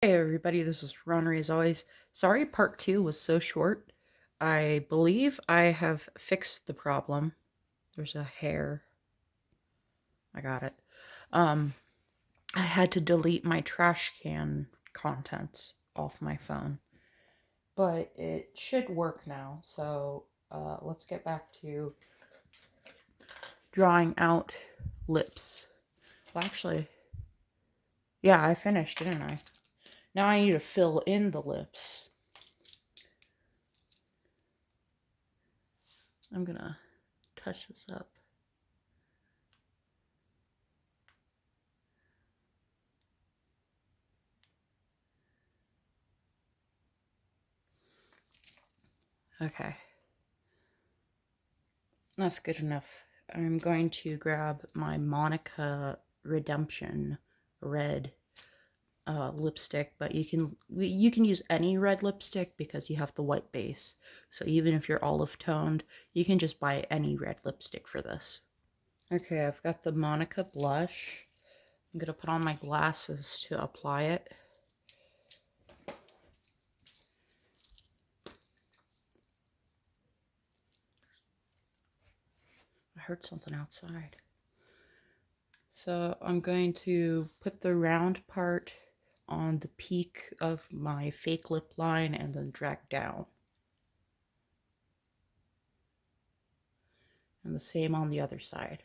Hey everybody, this is Ronry as always. Sorry part 2 was so short. I believe I have fixed the problem. There's a hair. I got it. Um, I had to delete my trash can contents off my phone. But it should work now, so let's get back to drawing out lips. Well, actually, yeah, I finished, didn't I? Now I need to fill in the lips. I'm gonna touch this up. Okay. That's good enough. I'm going to grab my Monica Redemption red lipstick, but you can use any red lipstick because you have the white base. So even if you're olive toned, you can just buy any red lipstick for this. Okay, I've got the Monica blush. I'm gonna put on my glasses to apply it. I heard something outside. So I'm going to put the round part on the peak of my fake lip line and then drag down. And the same on the other side.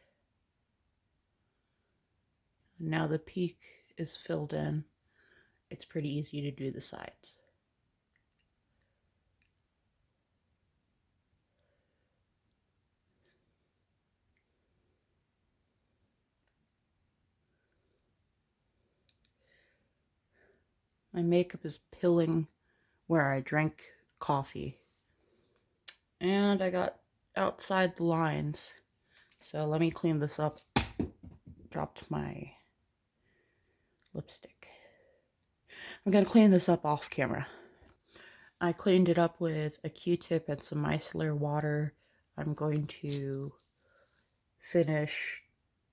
Now the peak is filled in. It's pretty easy to do the sides. My makeup is pilling where I drank coffee. And I got outside the lines. So let me clean this up. Dropped my lipstick. I'm gonna clean this up off camera. I cleaned it up with a Q-tip and some micellar water. I'm going to finish.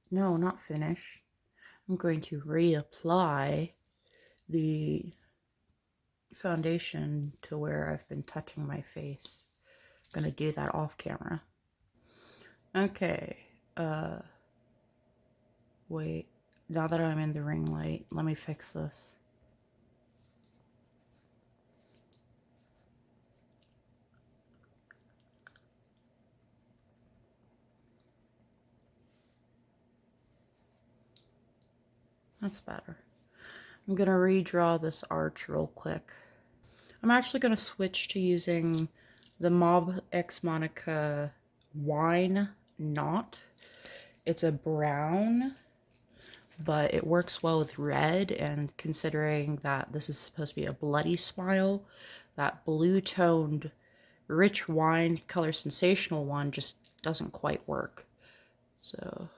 No, not finish. I'm going to reapply the foundation to where I've been touching my face. I'm going to do that off camera. Okay. Wait. Now that I'm in the ring light, let me fix this. That's better. I'm going to redraw this arch real quick. I'm actually going to switch to using the Mob X Monica Wine Knot. It's a brown, but it works well with red, and considering that this is supposed to be a bloody smile, that blue-toned, rich wine color sensational one just doesn't quite work. So...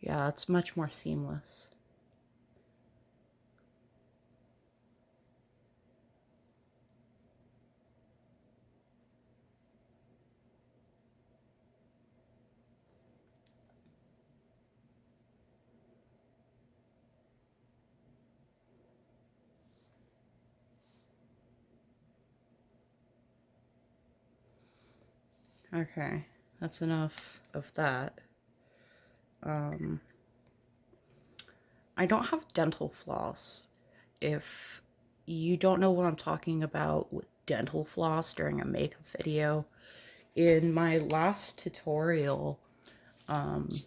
yeah, it's much more seamless. Okay, that's enough of that. I don't have dental floss. If you don't know what I'm talking about with dental floss during a makeup video, in my last tutorial, the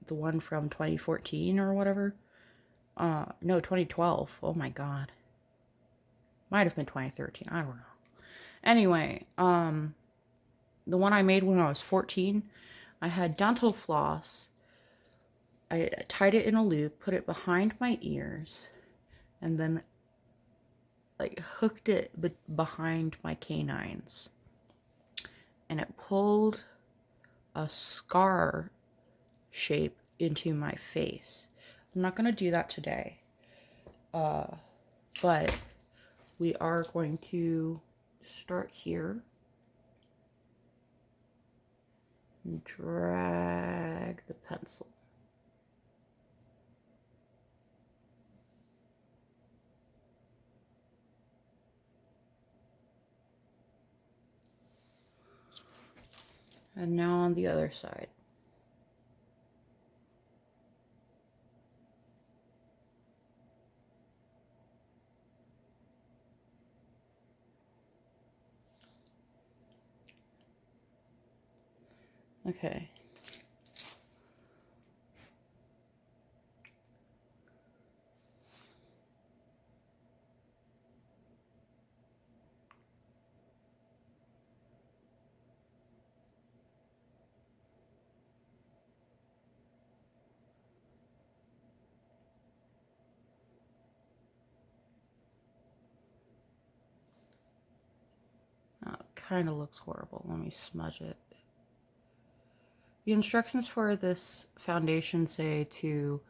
one from 2014 or whatever, no, 2012, oh my god, might have been 2013, I don't know. Anyway, the one I made when I was 14, I had dental floss. I tied it in a loop, put it behind my ears, and then like hooked it behind my canines, and it pulled a scar shape into my face. I'm not going to do that today, but we are going to start here and drag the pencil. And now on the other side. Okay. Oh, it kind of looks horrible. Let me smudge it. The instructions for this foundation say to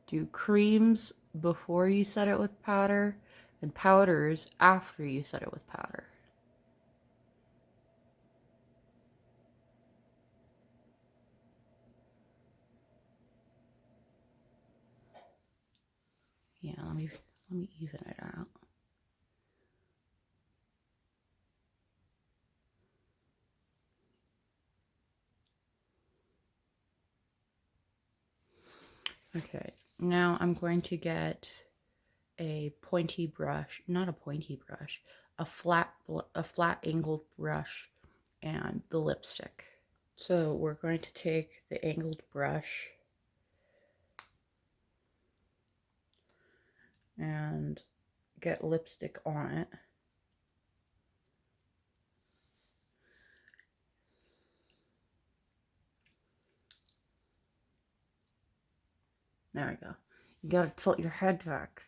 do creams before you set it with powder and powders after you set it with powder. Yeah, let me even it out. Okay, now I'm going to get a pointy brush, not a pointy brush, a flat angled brush and the lipstick. So we're going to take the angled brush and get lipstick on it. There we go. You gotta tilt your head back.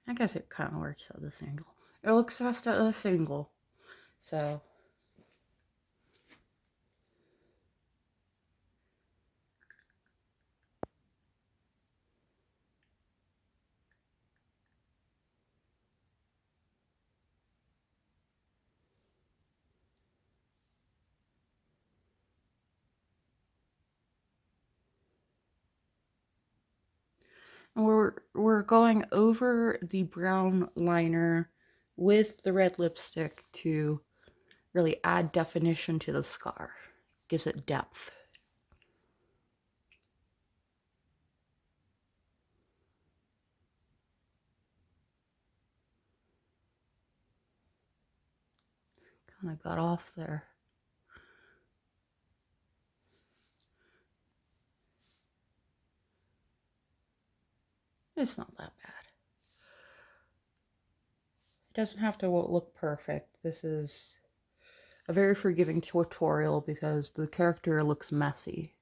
I guess it kind of works at this angle. It looks best at this angle. So we're going over the brown liner with the red lipstick to really add definition to the scar. Gives it depth. Kind of got off there. It's not that bad. It doesn't have to look perfect. This is a very forgiving tutorial because the character looks messy.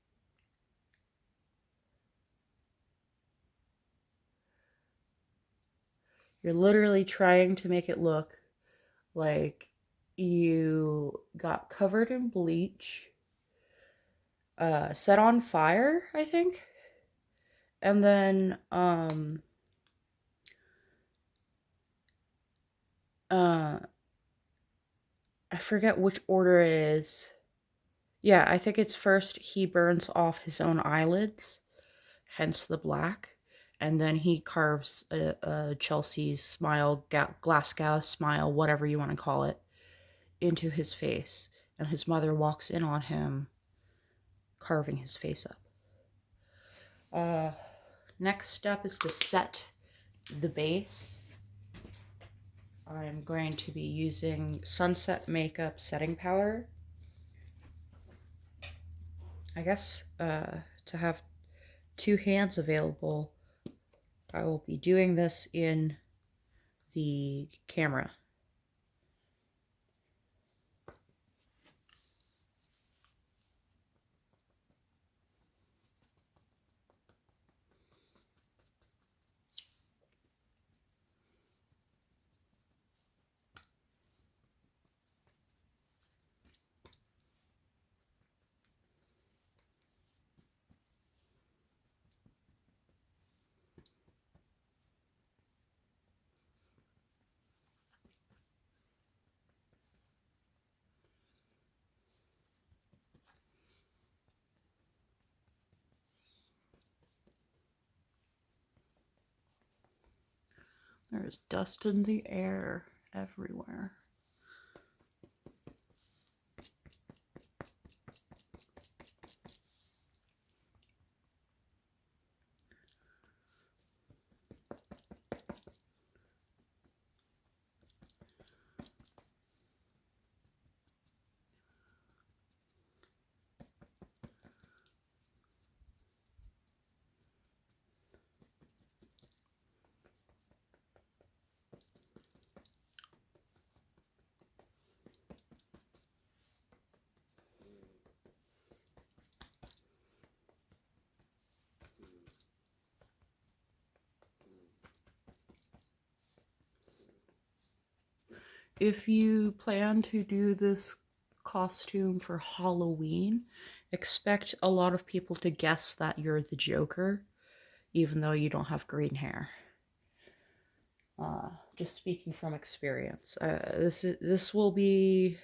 You're literally trying to make it look like you got covered in bleach, set on fire, I think, and then I forget which order it is. Yeah, I think it's first he burns off his own eyelids, hence the black, and then he carves a Chelsea's smile, Glasgow smile, whatever you want to call it, into his face, and his mother walks in on him, carving his face up. Next step is to set the base. I'm going to be using Sunset Makeup setting powder. I guess to have two hands available, I will be doing this in the camera. There's dust in the air everywhere. If you plan to do this costume for Halloween, expect a lot of people to guess that you're the Joker, even though you don't have green hair. Just speaking from experience. This will be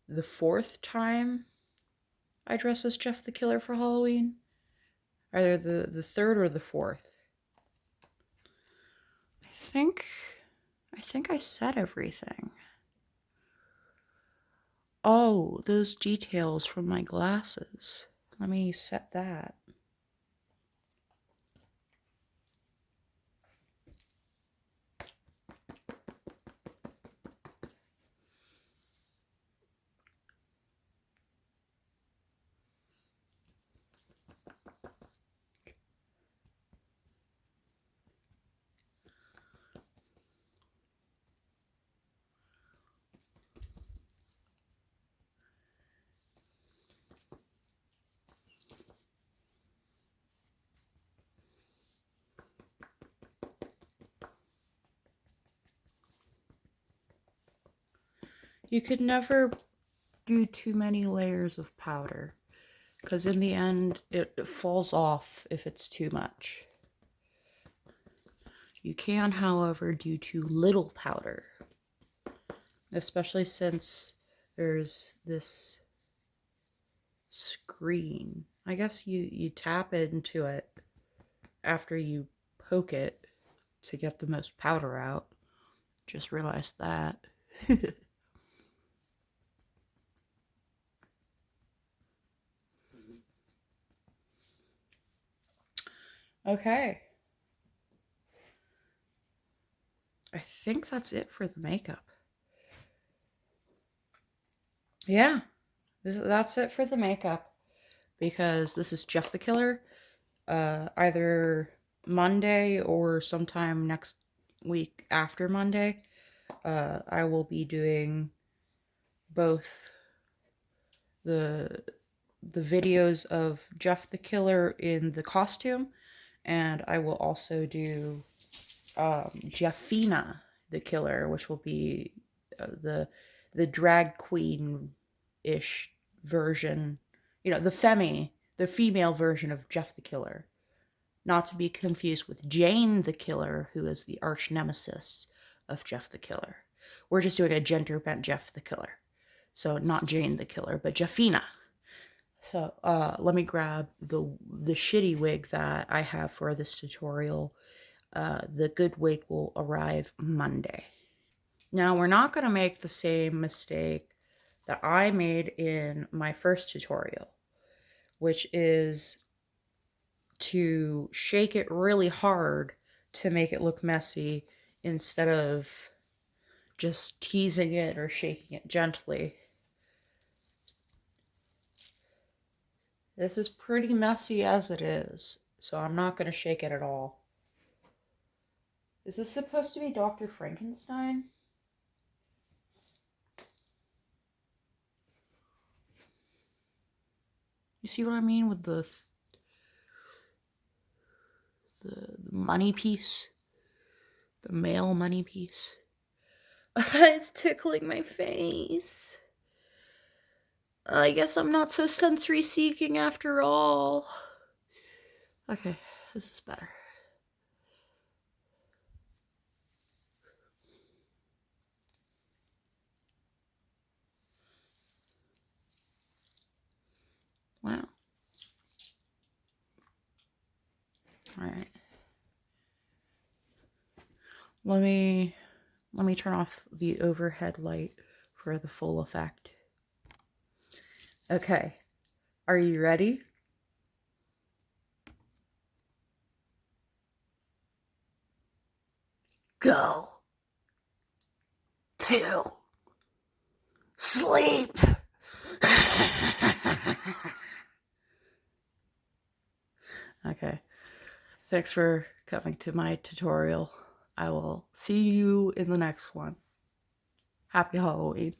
the 4th time I dress as Jeff the Killer for Halloween. Either the 3rd or the 4th. I think I said everything. Oh, those details from my glasses. Let me set that. You could never do too many layers of powder, because in the end it falls off if it's too much. You can, however, do too little powder, especially since there's this screen. I guess you tap into it after you poke it to get the most powder out. Just realized that. Okay. I think that's it for the makeup. Yeah, that's it for the makeup. Because this is Jeff the Killer. Either Monday or sometime next week after Monday, I will be doing both the videos of Jeff the Killer in the costume, and I will also do Jeffina the Killer, which will be the drag queen-ish version, the female version of Jeff the Killer. Not to be confused with Jane the Killer, who is the arch nemesis of Jeff the Killer. We're just doing a gender-bent Jeff the Killer. So not Jane the Killer, but Jeffina. So let me grab the shitty wig that I have for this tutorial. The good wig will arrive Monday. Now, we're not going to make the same mistake that I made in my first tutorial, which is to shake it really hard to make it look messy instead of just teasing it or shaking it gently. This is pretty messy as it is, so I'm not going to shake it at all. Is this supposed to be Dr. Frankenstein? You see what I mean with the money piece? The male money piece. It's tickling my face. I guess I'm not so sensory seeking after all. Okay, this is better. Wow. Alright. Let me turn off the overhead light for the full effect. Okay, are you ready? Go to sleep. Okay, thanks for coming to my tutorial. I will see you in the next one. Happy Halloween.